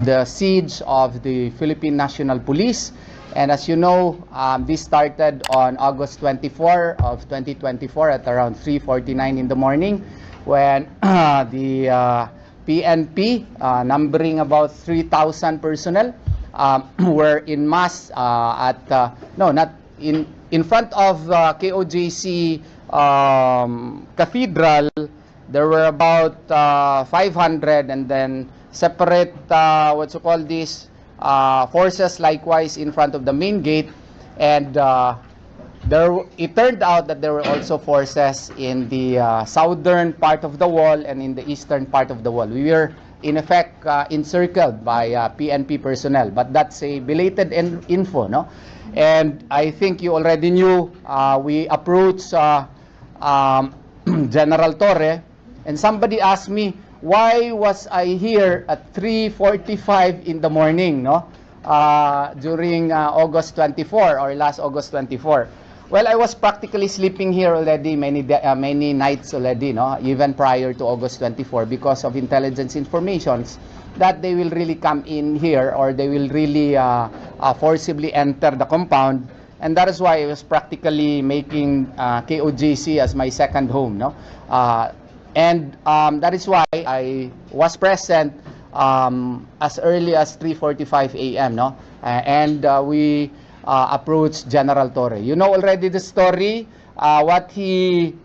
the siege of the Philippine National Police. And as you know, this started on August 24 of 2024 at around 3:49 in the morning when the PNP, numbering about 3,000 personnel, were in mass in front of KOJC Cathedral. There were about 500, and then separate forces likewise in front of the main gate, and it turned out that there were also forces in the southern part of the wall and in the eastern part of the wall. We were in effect encircled by PNP personnel, but that's a belated info, no? And I think you already knew we approached General Torre, and somebody asked me, why was I here at 3:45 in the morning, no? During August 24 or last August 24. Well, I was practically sleeping here already many nights already, no? Even prior to August 24, because of intelligence informations that they will really come in here, or they will really forcibly enter the compound. And that is why I was practically making KOJC as my second home, no? And that is why I was present as early as 3:45 a.m., no? And we approached General Torre. You know already the story. What he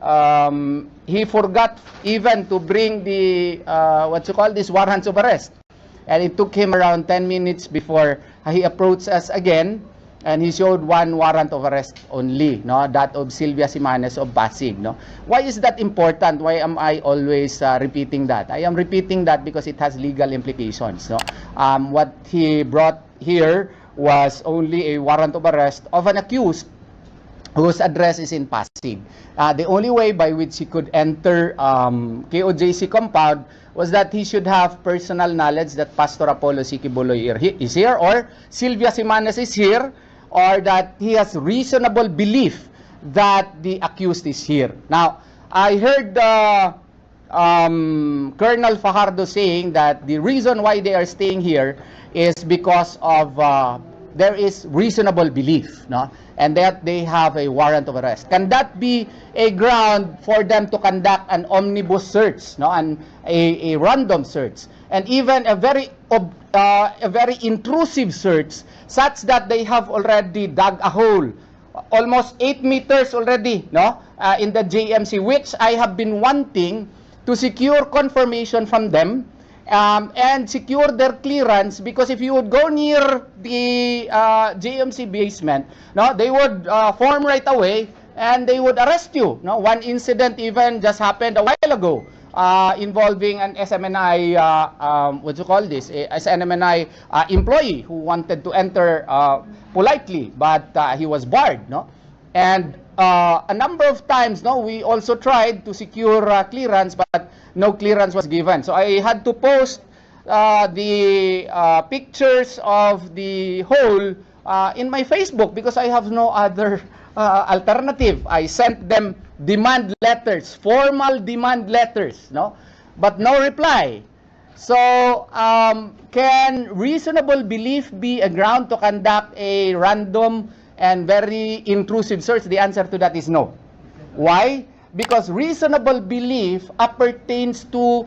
forgot even to bring the warrants of arrest, and it took him around 10 minutes before he approached us again. And he showed one warrant of arrest only, no? That of Sylvia Simanes of Pasig, no? Why is that important? Why am I always repeating that? I am repeating that because it has legal implications, no? What he brought here was only a warrant of arrest of an accused whose address is in Pasig. The only way by which he could enter KOJC compound was that he should have personal knowledge that Pastor Apollo C. Quiboloy is here, or Sylvia Simanes is here, or that he has reasonable belief that the accused is here. Now, I heard Colonel Fajardo saying that the reason why they are staying here is because of there is reasonable belief, no? And that they have a warrant of arrest. Can that be a ground for them to conduct an omnibus search, no? And a random search, and even a very intrusive search, such that they have already dug a hole almost 8 meters already, no? In the JMC, which I have been wanting to secure confirmation from them, and secure their clearance, because if you would go near the JMC basement, no, they would form right away and they would arrest you. No, one incident even just happened a while ago involving an SMNI SMNI employee who wanted to enter politely, but he was barred, no? And a number of times, no, we also tried to secure clearance, but no clearance was given. So I had to post the pictures of the hole in my Facebook, because I have no other alternative. I sent them demand letters, formal demand letters, no, but no reply. So can reasonable belief be a ground to conduct a random and very intrusive search? The answer to that is no. Why? Because reasonable belief appertains to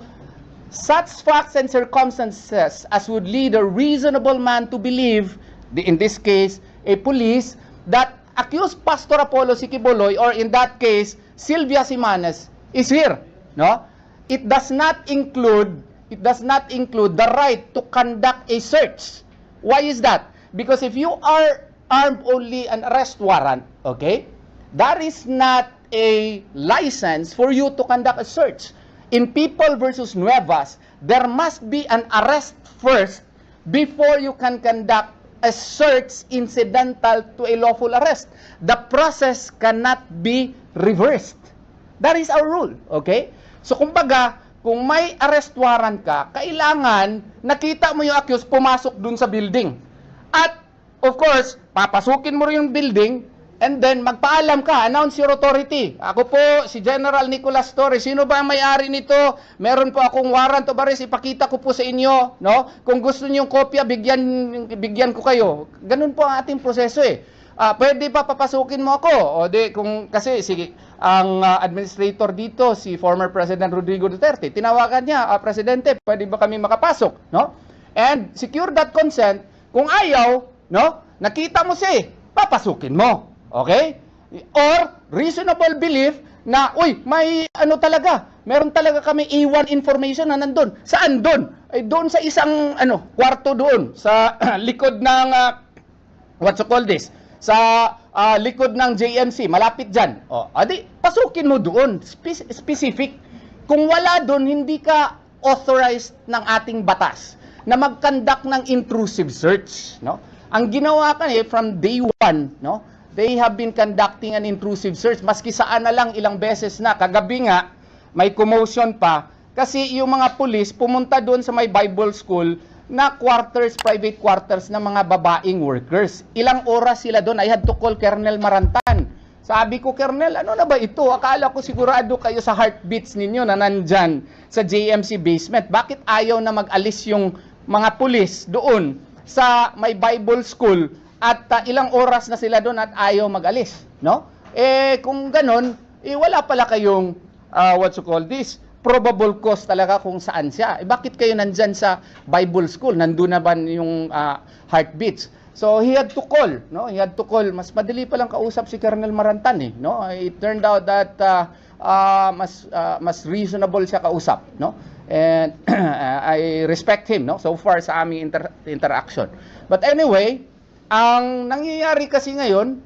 such facts and circumstances as would lead a reasonable man to believe, in this case, a police, that accused Pastor Apollo C. Quiboloy, or in that case, Sylvia Simanes, is here. No? It does not include the right to conduct a search. Why is that? Because if you are armed only an arrest warrant, okay, that is not a license for you to conduct a search. In People versus Nuevas, there must be an arrest first before you can conduct a search incidental to a lawful arrest. The process cannot be reversed. That is our rule, okay? So kumbaga, kung may arrest warrant ka, kailangan nakita mo yung accused pumasok dun sa building. At of course, papasukin mo rin yung building, And then, magpaalam ka, announce your authority. Ako po, si General Nicolas Torre. Sino ba ang may-ari nito? Meron po akong warrant of arrest. Ipakita ko po sa inyo. No? Kung gusto niyo yung kopya, bigyan ko kayo. Ganun po ang ating proseso eh. Pwede ba papasukin mo ako? O di, kasi sige, ang administrator dito, si former President Rodrigo Duterte, tinawagan niya, Presidente, pwede ba kami makapasok? No? And secure that consent. Kung ayaw, no? Nakita mo siya, papasukin mo. Okay? Or reasonable belief na, uy, may ano talaga, meron talaga kami A1 information na nandun. Saan doon? Ay doon sa isang kwarto doon sa likod ng what you call this? Sa likod ng JMC, malapit diyan. O, adi, pasukin mo doon, specific. Kung wala doon, hindi ka authorized ng ating batas na mag-conduct ng intrusive search, no? Ang ginawa from day one, no? They have been conducting an intrusive search. Maski saan na lang ilang beses na. Kagabi nga, may commotion pa. Kasi yung mga pulis pumunta doon sa may Bible school na quarters, private quarters ng mga babaeng workers. Ilang oras sila doon. I had to call Colonel Marantan. Sabi ko, Colonel, ano na ba ito? Akala ko sigurado kayo sa heartbeats ninyo na nandyan sa JMC basement. Bakit ayaw na mag-alis yung mga pulis doon sa may Bible school? At ilang oras na sila doon at ayaw mag-alis, no? Kung ganon, wala pala kayong, what you call this, probable cause talaga kung saan siya. Bakit kayo nandyan sa Bible school? Nandun na ba yung heartbeats? So, he had to call, no? He had to call. Mas madali palang kausap si Colonel Marantan, no? It turned out that mas reasonable siya kausap, no? And I respect him, no? So far sa aming interaction. But anyway, ang nangyayari kasi ngayon,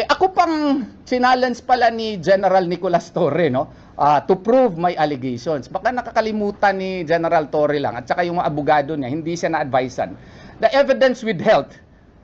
ako pang sinalance pala ni General Nicolas Torre, no? To prove my allegations. Baka nakakalimutan ni General Torre lang at saka yung mga abogado niya, hindi siya na-advisean. The evidence withheld.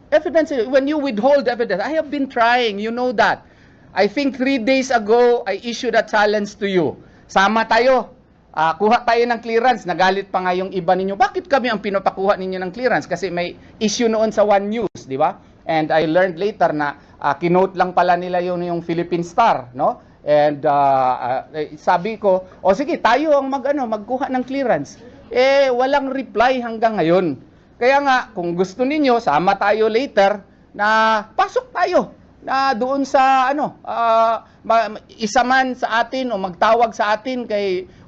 Evidence, when you withhold evidence, I have been trying, you know that. I think 3 days ago, I issued a challenge to you. Sama tayo. Kuha tayo ng clearance. Nagalit pa nga yung iba ninyo. Bakit kami ang pinapakuha ninyo ng clearance? Kasi may issue noon sa One News, di ba? And I learned later na kinote lang pala nila yung Philippine Star, no? And sabi ko, o sige, tayo ang magkuha ng clearance. Walang reply hanggang ngayon. Kaya nga, kung gusto ninyo, sama tayo later na pasok tayo na doon sa isa man sa atin o magtawag sa atin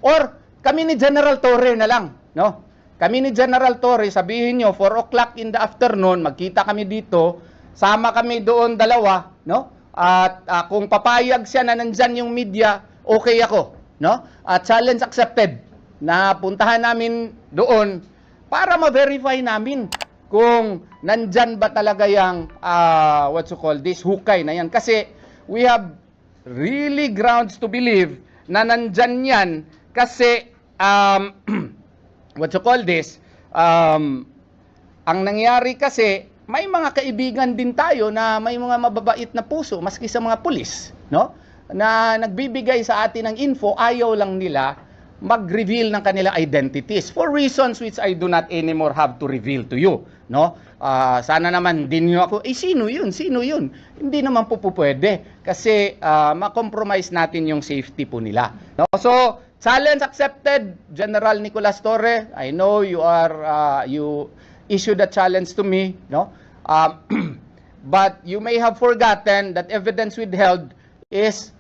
or kami ni General Torre na lang, no? Kami ni General Torre, sabihin nyo 4 o'clock in the afternoon, magkita kami dito, sama kami doon dalawa, no? At kung papayag siya na nandyan yung media, okay ako, no? Challenge accepted na puntahan namin doon para ma-verify namin kung nandyan ba talaga yung, what you call this, hukay na yan. Kasi we have really grounds to believe na nandyan yan kasi, what you call this, ang nangyari kasi, may mga kaibigan din tayo na may mga mababait na puso, maski sa mga pulis, no? Na nagbibigay sa atin ng info, ayaw lang nila mag-reveal ng kanilang identities for reasons which I do not anymore have to reveal to you, no? Sana naman din niyo ako, sino yun? Sino yun? Hindi naman po pwede kasi ma-compromise natin yung safety po nila, no? So, challenge accepted, General Nicolas Torre. I know you are you issued a challenge to me, no? But you may have forgotten that evidence withheld is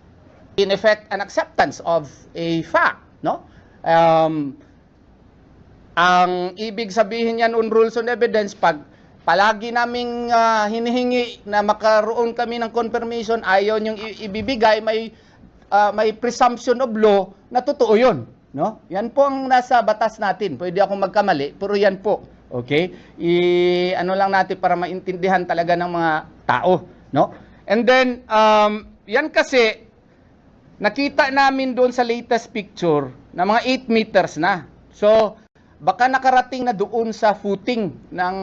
in effect an acceptance of a fact, no? Ang ibig sabihin niyan on rules on evidence, pag palagi naming hinihingi na makaroon kami ng confirmation, ayaw niyong ibibigay, may presumption of law na totoo yun, no? Yan po ang nasa batas natin. Pwede akong magkamali, pero yan po. Okay? Ano lang natin para maintindihan talaga ng mga tao, no? And then, yan kasi, nakita namin doon sa latest picture na mga 8 meters na. So, baka nakarating na doon sa footing ng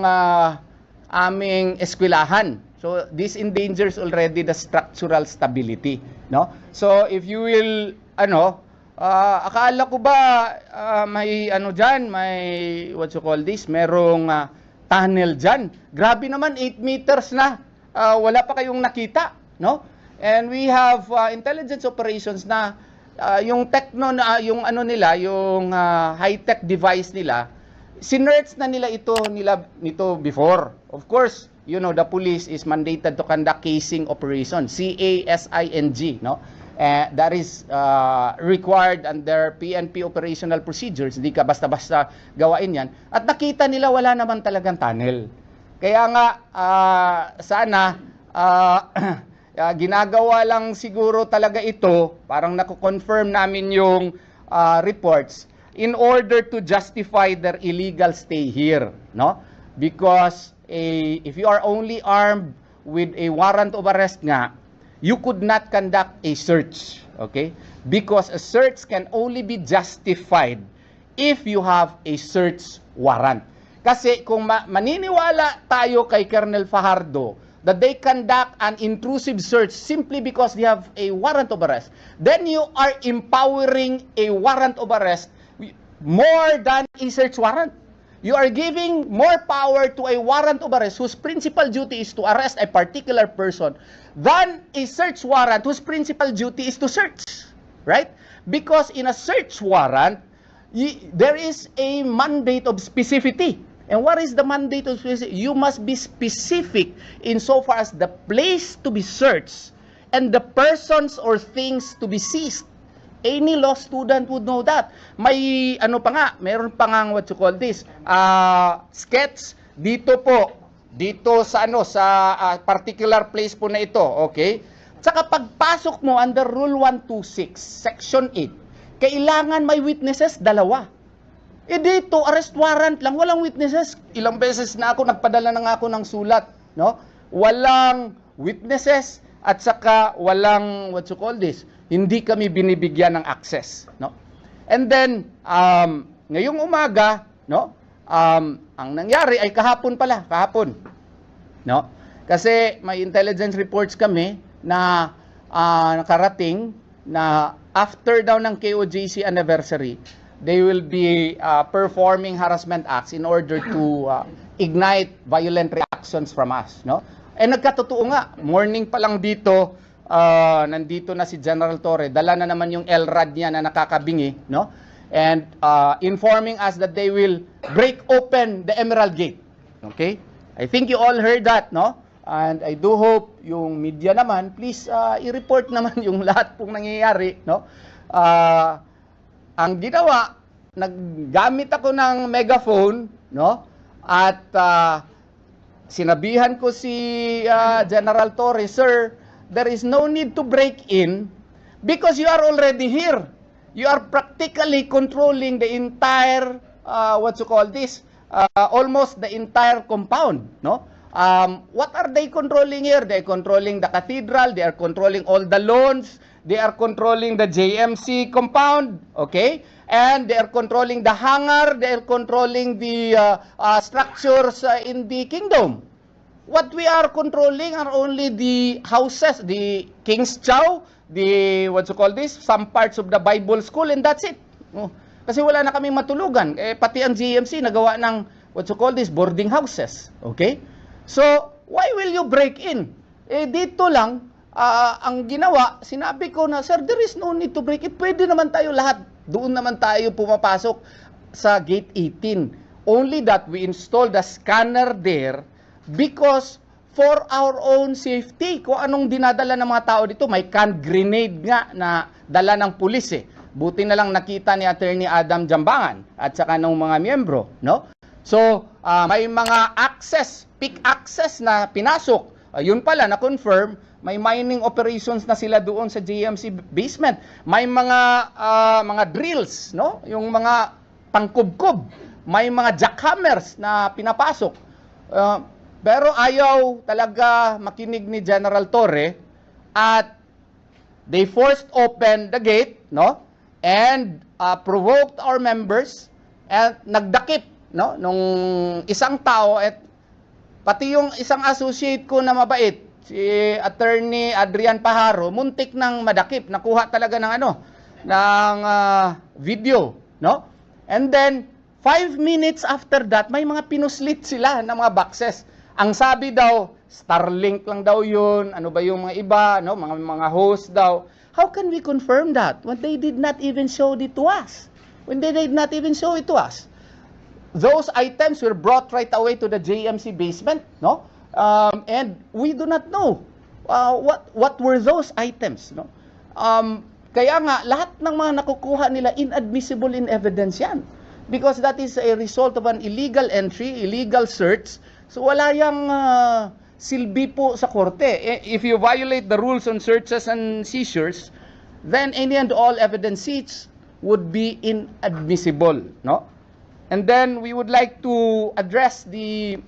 aming eskwelahan. So, this endangers already the structural stability, no? So, if you will, akala ko ba may dyan, may what you call this, merong tunnel dyan. Grabe naman, 8 meters na. Wala pa kayong nakita. no? And we have intelligence operations na yung yung ano nila, yung high-tech device nila, sinerch na nila nito before. Of course, you know, the police is mandated to conduct casing operation, CASING, no? That is required under PNP operational procedures. Hindi ka basta-basta gawain yan. At nakita nila wala naman talagang tunnel. Kaya nga, sana, ginagawa lang siguro talaga ito, parang nako-confirm namin yung reports, in order to justify their illegal stay here, no? Because if you are only armed with a warrant of arrest nga, you could not conduct a search, okay? Because a search can only be justified if you have a search warrant. Kasi kung maniniwala tayo kay Colonel Fajardo that they conduct an intrusive search simply because they have a warrant of arrest, then you are empowering a warrant of arrest more than a search warrant. You are giving more power to a warrant of arrest whose principal duty is to arrest a particular person than a search warrant whose principal duty is to search, right? Because in a search warrant, there is a mandate of specificity. And what is the mandate of specificity? You must be specific insofar as the place to be searched and the persons or things to be seized. Any law student would know that. May ano pa nga, meron pa nga what you call this, sketch dito po, dito sa ano, sa particular place po na ito, okay? Tsaka pagpasok mo under Rule 126, Section 8, kailangan may witnesses, dalawa. Dito, arrest warrant lang, walang witnesses. Ilang beses na ako, nagpadala na nga ako ng sulat, no? Walang witnesses at saka walang, what you call this, hindi kami binibigyan ng access, no? And then ngayong umaga, no? Ang nangyari ay kahapon, no? Kasi may intelligence reports kami na nakarating na after daw ng KOJC anniversary, they will be performing harassment acts in order to ignite violent reactions from us, no? Nagkatotoo nga, morning pa lang dito, nandito na si General Torre, dala na naman yung LRAD niya na nakakabingi, no? And informing us that they will break open the Emerald Gate. Okay? I think you all heard that, no? And I do hope yung media naman, please i-report naman yung lahat pong nangyayari, no? Ang ginawa, naggamit ako ng megaphone, no? At sinabihan ko si General Torre, sir, there is no need to break in because you are already here. You are practically controlling the entire, what you call this, almost the entire compound, no? What are they controlling here? They are controlling the cathedral, they are controlling all the lawns, they are controlling the JMC compound, okay? And they are controlling the hangar, they are controlling the structures in the kingdom. What we are controlling are only the houses, the King's Chow, the, what you call this, some parts of the Bible school, and that's it. Kasi wala na kaming matulugan. Pati ang GMC nagawa ng, what you call this, boarding houses. Okay? So, why will you break in? Dito lang, ang ginawa, sinabi ko na, sir, there is no need to break in. Pwede naman tayo lahat. Doon naman tayo pumapasok sa gate 18. Only that we install the scanner there because for our own safety. Kung anong dinadala ng mga tao dito, may canned grenade nga na dala ng pulis eh. Buti na lang nakita ni Attorney Adam Jambangan at saka ng mga miyembro, no? So, may mga access, peak access na pinasok. Yun pala, na-confirm, may mining operations na sila doon sa JMC basement. May mga drills, no? Yung mga pangkubkob. May mga jackhammers na pinapasok. Pero ayaw talaga makinig ni General Torre at they forced open the gate, no? And provoked our members and nagdakip, no? Nung isang tao at pati yung isang associate ko na mabait, si Attorney Adrian Pajaro, muntik nang madakip, nakuha talaga ng video, no? And then 5 minutes after that, may mga pinuslit sila ng mga boxes. Ang sabi daw, Starlink lang daw yun, ano ba yung mga iba, no? Mga host daw. How can we confirm that when they did not even show it to us? When they did not even show it to us. Those items were brought right away to the JMC basement, no? And we do not know what were those items, no? Kaya nga, lahat ng mga nakukuha nila, inadmissible in evidence yan. Because that is a result of an illegal entry, illegal search. So wala yang silbi po sa korte. If you violate the rules on searches and seizures, then any and all evidence seized would be inadmissible, no? And then we would like to address the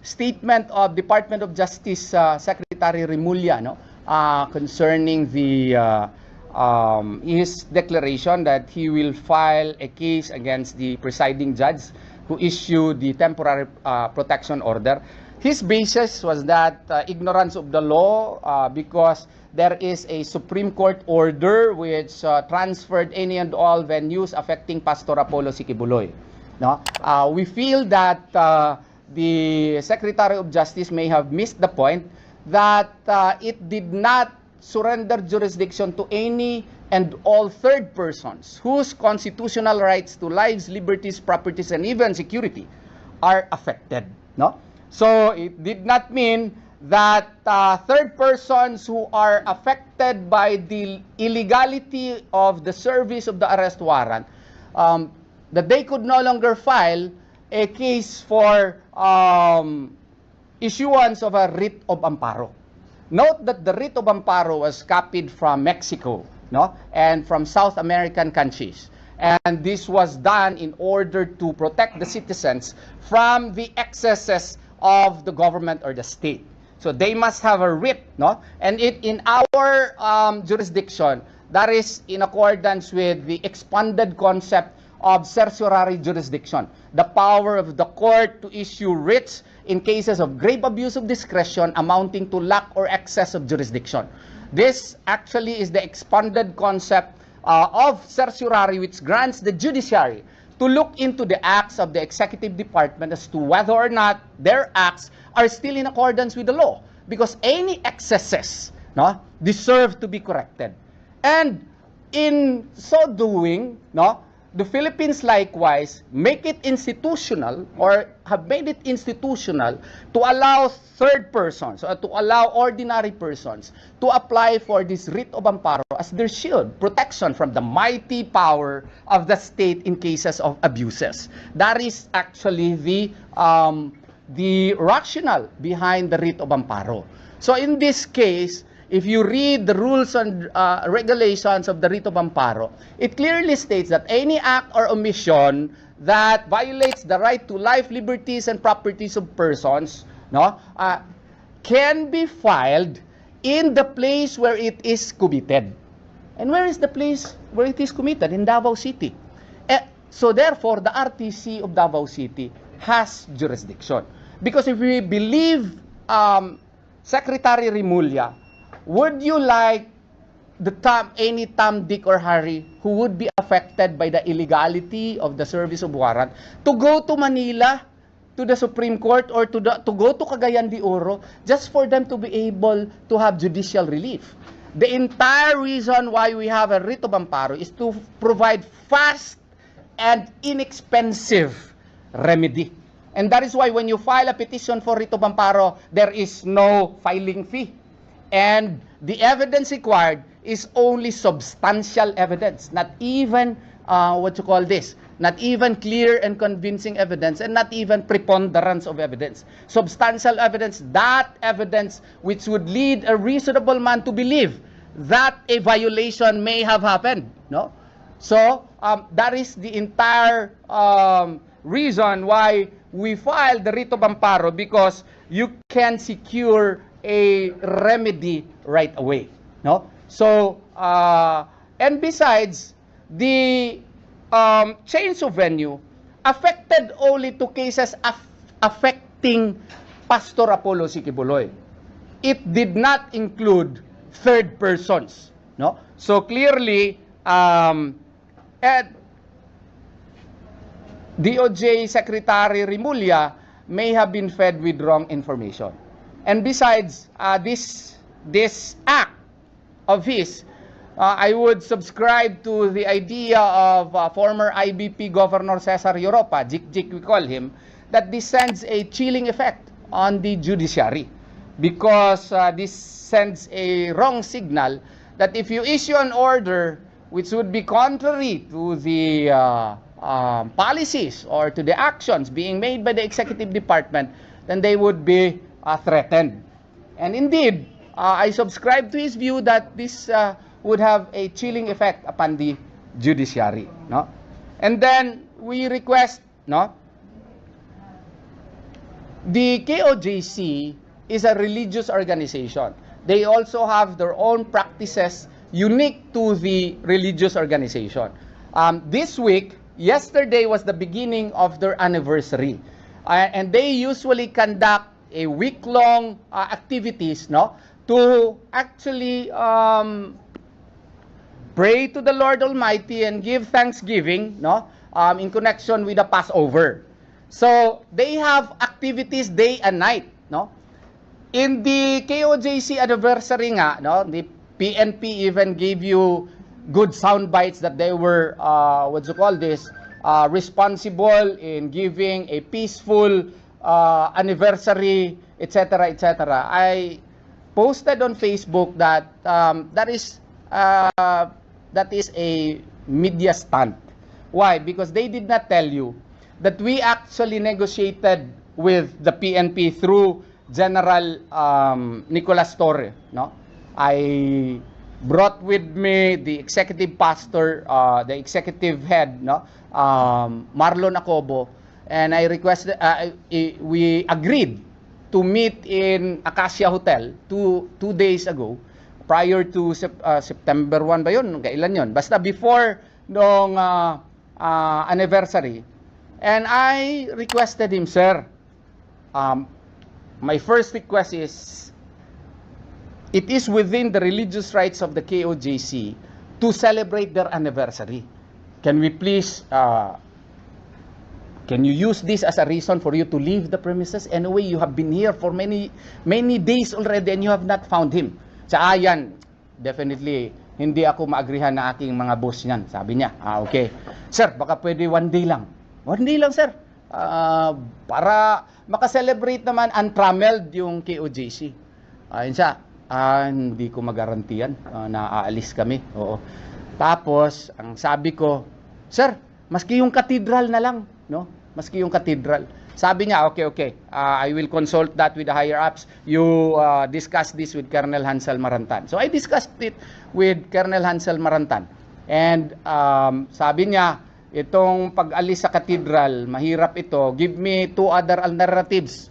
statement of Department of Justice Secretary Remulla, no? Concerning the his declaration that he will file a case against the presiding judge who issued the temporary protection order. His basis was that ignorance of the law because there is a Supreme Court order which transferred any and all venues affecting Pastor Apollo C. Quiboloy. No? We feel that the Secretary of Justice may have missed the point that it did not surrender jurisdiction to any and all third persons whose constitutional rights to lives, liberties, properties, and even security are affected. No? So it did not mean that third persons who are affected by the illegality of the service of the arrest warrant, that they could no longer file a case for issuance of a writ of amparo. Note that the writ of amparo was copied from Mexico, no, and from South American countries. And this was done in order to protect the citizens from the excesses of the government or the state. So they must have a writ, no? And in our jurisdiction, that is in accordance with the expanded concept of certiorari jurisdiction, the power of the court to issue writs in cases of grave abuse of discretion amounting to lack or excess of jurisdiction. This actually is the expanded concept of certiorari, which grants the judiciary to look into the acts of the executive department as to whether or not their acts are still in accordance with the law, because any excesses, no, deserve to be corrected. And in so doing, no, the Philippines likewise make it institutional, or have made it institutional, to allow third persons, or to allow ordinary persons to apply for this writ of amparo as their shield, protection from the mighty power of the state in cases of abuses. That is actually the rationale behind the writ of amparo. So in this case, if you read the rules and regulations of the writ of amparo, it clearly states that any act or omission that violates the right to life, liberties, and properties of persons, no, can be filed in the place where it is committed. And where is the place where it is committed? In Davao City. So therefore, the RTC of Davao City has jurisdiction. Because if we believe Secretary Remulla, would you like any Tom, Dick, or Harry who would be affected by the illegality of the service of warrant to go to Manila, to the Supreme Court, or to go to Cagayan de Oro just for them to be able to have judicial relief? The entire reason why we have a writ of amparo is to provide fast and inexpensive remedy. And that is why when you file a petition for writ of amparo, there is no filing fee. And the evidence required is only substantial evidence, not even, not even clear and convincing evidence, and not even preponderance of evidence. Substantial evidence, that evidence which would lead a reasonable man to believe that a violation may have happened, no? So, that is the entire reason why we filed the writ of amparo, because you can secure a remedy right away, no? So, and besides, the change of venue affected only to cases affecting Pastor Apollo C. Quiboloy. It did not include third persons, no? So clearly, DOJ Secretary Remulla may have been fed with wrong information. And besides, this act of his, I would subscribe to the idea of former IBP Governor Cesar Europa, Jik we call him, that this sends a chilling effect on the judiciary, because this sends a wrong signal that if you issue an order which would be contrary to the policies or to the actions being made by the executive department, then they would be threatened. And indeed, I subscribe to his view that this would have a chilling effect upon the judiciary, no? And then we request, no? The KOJC is a religious organization. They also have their own practices unique to the religious organization. This week, yesterday was the beginning of their anniversary. And they usually conduct a week-long activities, no, to actually pray to the Lord Almighty and give thanksgiving, no, in connection with the Passover. So they have activities day and night, no. In the KOJC anniversary nga, no, the PNP even gave you good sound bites that they were responsible in giving a peaceful anniversary, etc., etc. I posted on Facebook that that is a media stunt. Why? Because they did not tell you that we actually negotiated with the PNP through General Nicolas Torre, no? I brought with me the executive pastor, the executive head, no, Marlon Acobo, and I requested, we agreed to meet in Acacia Hotel two days ago, prior to September 1 ba yun? Kailan yun? Basta before nung anniversary. And I requested him, sir, my first request is, it is within the religious rights of the KOJC to celebrate their anniversary. Can we please, can you use this as a reason for you to leave the premises? Anyway, you have been here for many days already and you have not found him. Sa ayan, definitely, hindi ako maagrihan na aking mga boss niyan. Sabi niya, okay. Sir, baka pwede one day lang. One day lang, sir. Para makaselebrate naman untrammeled yung KOJC. Ayun siya. Hindi ko magarantiyan na aalis kami. Oo. Tapos, ang sabi ko, sir, maski yung cathedral na lang, no? Maski yung cathedral. Sabi niya, okay. I will consult that with the higher ups. You discuss this with Colonel Hansel Marantan. So I discussed it with Colonel Hansel Marantan. And sabi niya, itong pag-alis sa cathedral, mahirap ito. Give me two other alternatives.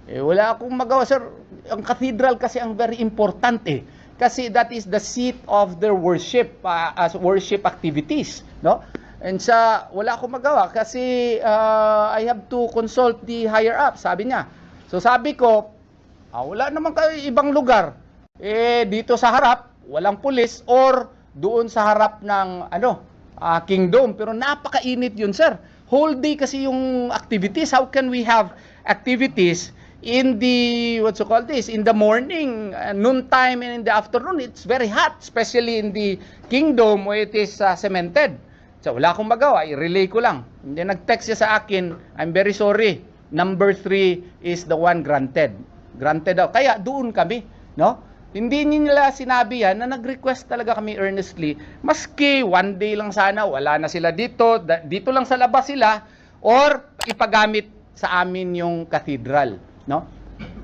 Wala akong magawa, sir. Ang cathedral kasi ang very important eh. Kasi that is the seat of their worship, as worship activities, no? And wala akong magawa kasi I have to consult the higher up, sabi niya. So sabi ko, wala naman kayo ibang lugar. Dito sa harap, walang pulis, or doon sa harap ng Kingdom. Pero napakainit yun, sir. Whole day kasi yung activities. How can we have activities in the, in the morning, noontime, and in the afternoon? It's very hot, especially in the Kingdom where it is cemented. So, wala akong magawa. I-relay ko lang. Hindi nag-text siya sa akin, I'm very sorry. Number 3 is the one granted. Granted daw. Kaya doon kami, no? Hindi nila sinabi yan na nag-request talaga kami earnestly. Maski one day lang sana, wala na sila dito. Dito lang sa labas sila. Or ipagamit sa amin yung cathedral, no?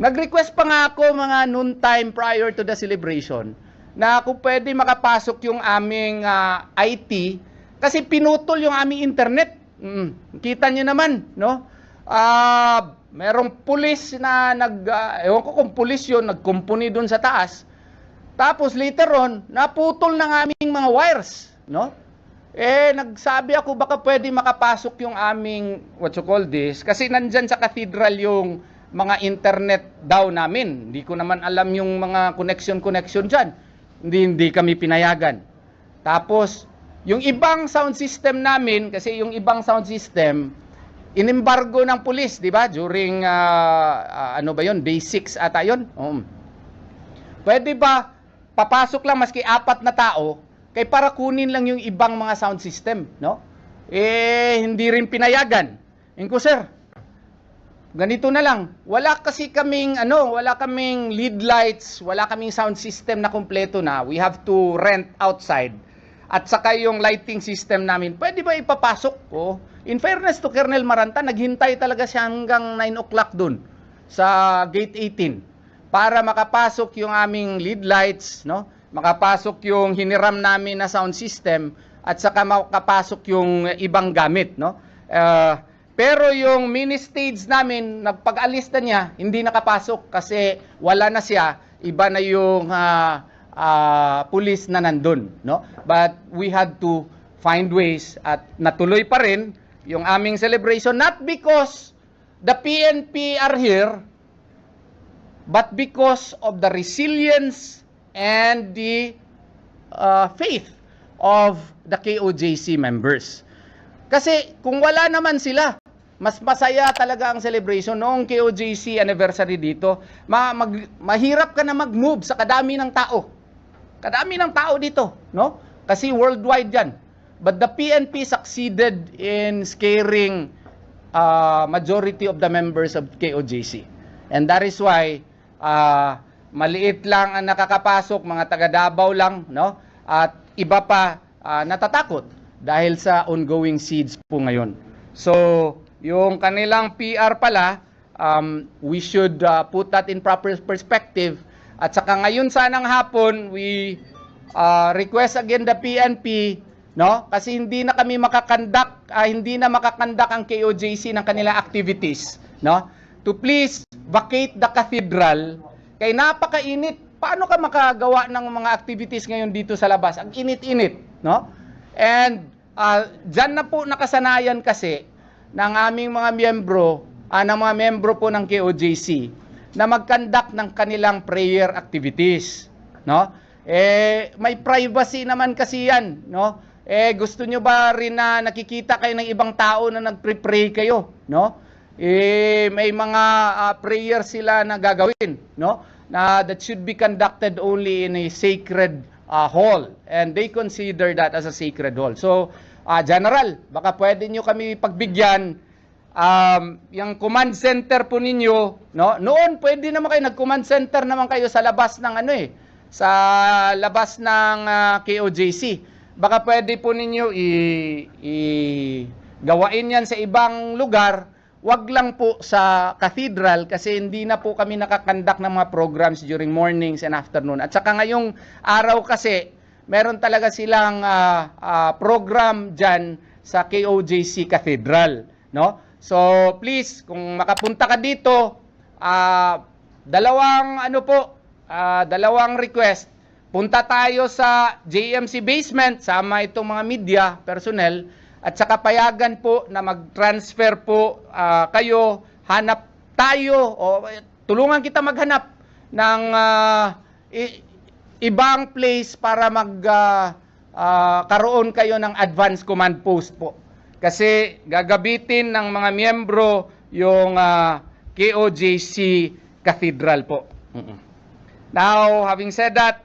Nag-request pa nga ako mga noontime prior to the celebration na kung pwede makapasok yung aming IT. Kasi pinutol yung aming internet. Kita nyo naman, no? Merong pulis na ewan ko kung pulis yun, nagkumpuni dun sa taas. Tapos later on, naputol ng aming mga wires, no? Nagsabi ako baka pwede makapasok yung aming, kasi nandyan sa cathedral yung mga internet daw namin. Hindi ko naman alam yung mga connection dyan. Hindi kami pinayagan. Tapos, yung ibang sound system namin, kasi yung ibang sound system, inimbargo ng pulis, di ba? During, ano ba yun? Day 6 ata yun? Pwede ba papasok lang maski 4 na tao, kay para kunin lang yung ibang mga sound system, no? Hindi rin pinayagan. Inko, sir, ganito na lang. Wala kasi kaming, wala kaming lead lights, wala kaming sound system na kumpleto na. We have to rent outside. At saka yung lighting system namin, pwede ba ipapasok ko? In fairness to Colonel Maranta, naghintay talaga siya hanggang 9 o'clock dun sa gate 18 para makapasok yung aming lead lights, no? Makapasok yung hiniram namin na sound system at saka makapasok yung ibang gamit, no? Pero yung mini stage namin, nagpag-alis na niya, hindi nakapasok kasi wala na siya, iba na yung police na nandun, no? But we had to find ways at natuloy pa rin yung aming celebration, not because the PNP are here, but because of the resilience and the faith of the KOJC members. Kasi kung wala naman sila, mas masaya talaga ang celebration noong KOJC anniversary dito. Mahirap ka na mag-move sa kadami ng tao. Kadami ng tao dito, no? Kasi worldwide yan. But the PNP succeeded in scaring majority of the members of KOJC. And that is why maliit lang ang nakakapasok, mga taga Davao lang, no? At iba pa natatakot dahil sa ongoing siege po ngayon. So, yung kanilang PR pala, we should put that in proper perspective. At saka ngayon sanang hapon, we request again the PNP, no? Kasi hindi na kami hindi na makakandak ang KOJC ng kanilang activities, no? To please vacate the cathedral. Kay napakainit. Paano ka makagawa ng mga activities ngayon dito sa labas? Ang init-init, no? And dyan na po nakasanayan kasi ng aming mga miyembro, ng mga miyembro po ng KOJC na mag-conduct ng kanilang prayer activities, no? May privacy naman kasi yan, no? Gusto nyo ba rin na nakikita kayo ng ibang tao na nagpre-pray kayo, no? May mga prayer sila na gagawin, no? Na that should be conducted only in a sacred hall, and they consider that as a sacred hall. So, General, baka pwede nyo kami pagbigyan, yung command center po ninyo, no? Noon pwede naman kayo nag-command center naman kayo sa labas ng sa labas ng KOJC. Baka pwede po ninyo gawain yan sa ibang lugar. Wag lang po sa cathedral kasi hindi na po kami nakakandak ng mga programs during mornings and afternoon. At saka ngayong araw kasi, meron talaga silang program dyan sa KOJC Cathedral, no? So, please, kung makapunta ka dito, dalawang request. Punta tayo sa JMC basement, sama itong mga media personnel, at saka payagan po na mag-transfer po kayo, hanap tayo, o tulungan kita maghanap ng ibang place para karoon kayo ng advance command post po. Kasi gagabitin ng mga miyembro yung KOJC Cathedral po. Now, having said that,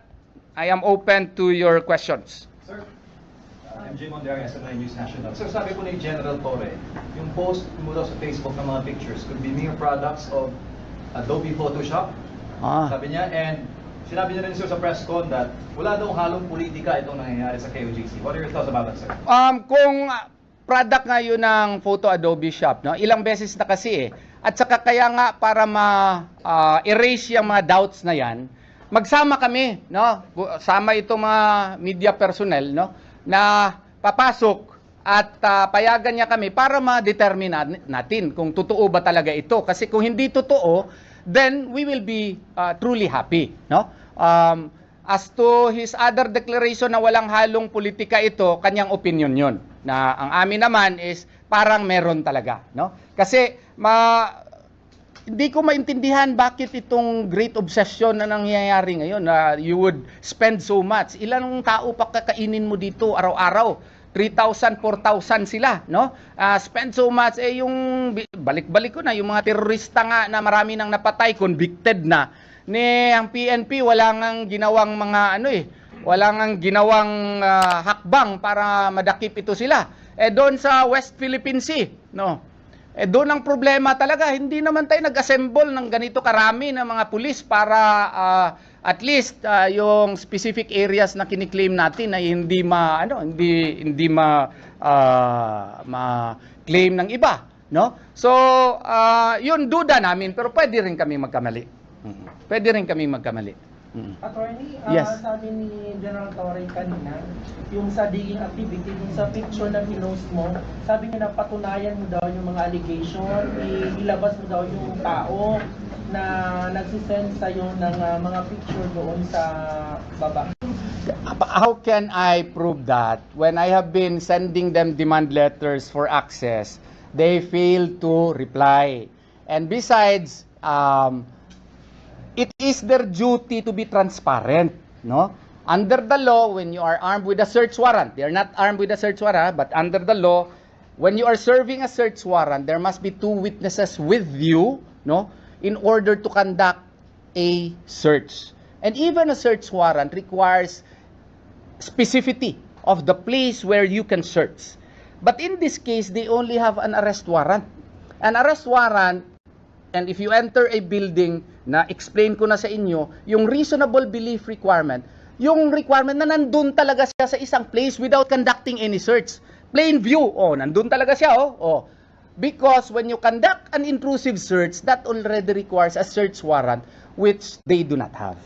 I am open to your questions. Sir, I'm Jim Ondaria, SMI News National. Sir, sabi po ni General Torre, yung post mo daw sa Facebook ng mga pictures could be mere products of Adobe Photoshop. Sabi niya, and sinabi niya rin sir sa press con that wala daw halong politika itong nangyayari sa KOJC. What are your thoughts about that, sir? Kung product ngayon ng Photo Adobe Shop, no? Ilang beses na kasi At saka kaya nga para erase yung mga doubts na yan, magsama kami, no? Sama itong mga media personnel, no? Na papasok at payagan niya kami para ma-determine natin kung totoo ba talaga ito. Kasi kung hindi totoo, then we will be truly happy, no? As to his other declaration na walang halong politika ito, kanyang opinion yon. Na ang amin naman is parang meron talaga, no? Kasi hindi ko maintindihan bakit itong great obsession na nangyayari ngayon na you would spend so much. Ilang tao pa kakainin mo dito araw-araw? 3,000, 4,000 sila, no? Spend so much, yung balik-balik ko na, yung mga terorista nga na marami nang napatay, convicted na, ni ang PNP wala nang ginawang mga wala nang ginawang hakbang para madakip ito sila. Doon sa West Philippine Sea, no? Doon ang problema talaga, hindi naman tayo nag-assemble ng ganito karami ng mga pulis para at least yung specific areas na kiniklaim natin ay hindi ma-claim ng iba, no? So, yun duda namin, pero pwede rin kami magkamali. Pwede rin kami magkamali. Attorney, Yes. sabi ni General Torre kanina, yung sa digging activity, yung sa picture na pinost mo, sabi niya na patunayan mo daw yung mga allegation, ilabas mo daw yung tao na nagsisend sa'yo ng mga picture doon sa baba. How can I prove that when I have been sending them demand letters for access, they fail to reply? And besides, it is their duty to be transparent, no? Under the law, when you are armed with a search warrant, they are not armed with a search warrant, but under the law, when you are serving a search warrant, there must be 2 witnesses with you, no, in order to conduct a search. And even a search warrant requires specificity of the place where you can search. But in this case, they only have an arrest warrant. An arrest warrant, and if you enter a building, na explain ko na sa inyo, yung reasonable belief requirement, yung requirement na nandun talaga siya sa isang place without conducting any search. Plain view, nandun talaga siya, Because when you conduct an intrusive search, that already requires a search warrant, which they do not have.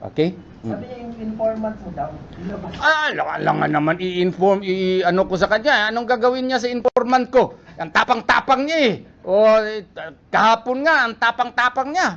Okay? Sabi niya yung informant mo daw, ilabas. Alangan naman i-inform, ko sa kanya, anong gagawin niya sa informant ko? Ang tapang-tapang niya kahapon nga, ang tapang-tapang niya.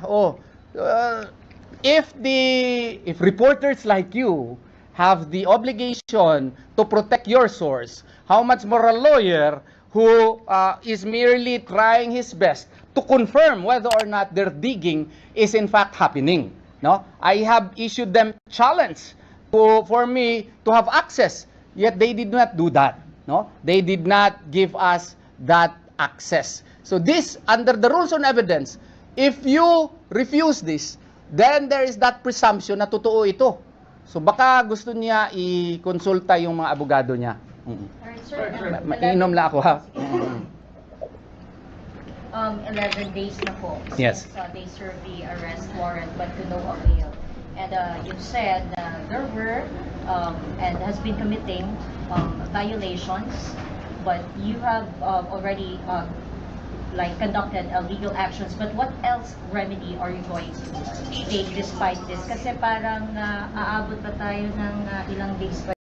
If reporters like you have the obligation to protect your source, how much more a lawyer who is merely trying his best to confirm whether or not their digging is in fact happening? No, I have issued them challenge for me to have access, yet they did not do that. No, they did not give us that access. So this, under the rules on evidence, if you refuse this, then there is that presumption na totoo ito. So baka gusto niya i-konsulta yung mga abogado niya. Alright, sir. Mainom lang ako, ha? 11 days na po Yes. since they served the arrest warrant but to no avail. And you said there were and has been committing violations, but you have already conducted legal actions. But what else remedy are you going to take despite this? Kasi parang aabot pa tayo ng ilang days pa